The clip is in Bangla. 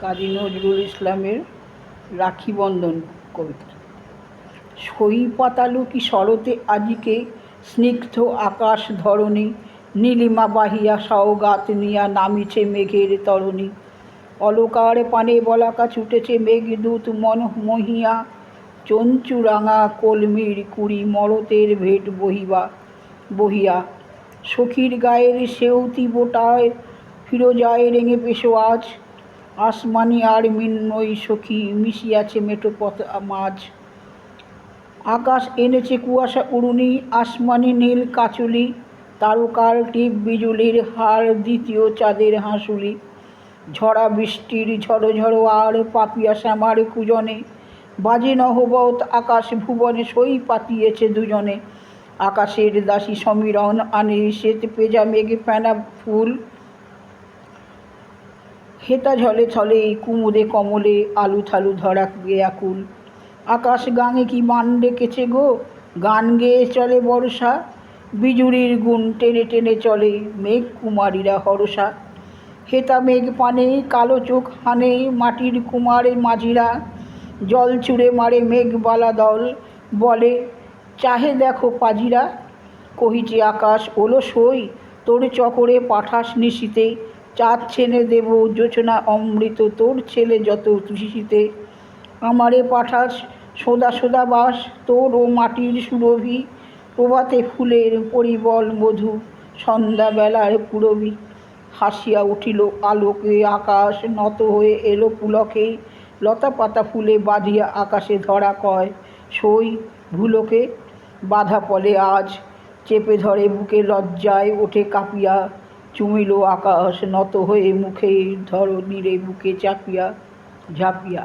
কাজী নজরুল ইসলামের রাখি বন্ধন কবিতা। সই পাতালো কি শরতে আজিকে, স্নিগ্ধ আকাশ ধরণী, নীলিমা বাহিয়া সওগাত নিয়া নামিছে মেঘের তরণী। অলকার পানে বলাকা ছুটেছে মেঘদূত মন মহিয়া, চঞ্চুরাঙা কলমির কুড়ি মরতের ভেট বহিয়া। সখীর গায়ের সেউতি বোটায় ফিরোজায় রেঙে পেশো আজ, আসমানি আর মিন্নই সখী মিশিয়াছে মেঠো পথ মাঝ। আকাশ এনেছে কুয়াশা উড়ুনি, আসমানি নীল কাচুলি, তারকার টিপ বিজুলির হার দ্বিতীয় চাঁদের হাঁসুলি। ঝরা বৃষ্টির ঝড়ো ঝড়ো আর পাপিয়া শ্যামার কুজনে, বাজে নহবত আকাশ ভুবনে সই পাতিয়েছে দুজনে। আকাশের দাসী সমীরণ আনে শ্বেত পেজা মেঘ ফেনা ফুল, হেতা ঝলে ছলে কুমুদে কমলে আলু থালু ধরা গেয়াকুল। আকাশ গাঙে কি মান ডেকেছে গো, গান গেয়ে চলে বর্ষা, বিজুড়ির গুণ টেনে টেনে চলে মেঘ কুমারীরা হরসা। হেতা মেঘ পানে কালো চোখ হানে মাটির কুমারে মাঝিরা, জল ছুঁড়ে মারে মেঘবালা দল বলে চাহে দেখো পাজিরা। কহিছে আকাশ ওলো সই, তোর চকরে পাঠাস নিশীতে, চাঁদ ছেনে দেব জোছনা অমৃত তোর ছেলে যত শিশিতে। আমারে পাঠাস সোদা সোদা বাস তোর ও মাটির সুরভি, প্রভাতে ফুলের পরিবল মধু, সন্ধ্যাবেলার পুরবী। হাসিয়া উঠিল আলোকে আকাশ, নত হয়ে এলো পুলকে, লতা পাতা ফুলে বাঁধিয়া আকাশে ধরা কয় সই ভুলোকে। বাধা পলে আজ চেপে ধরে বুকে লজ্জায় ওঠে কাঁপিয়া, চুমিল আকাশ নত হয়ে মুখে ধরণীরে বুকে চাপিয়া ঝাঁপিয়া।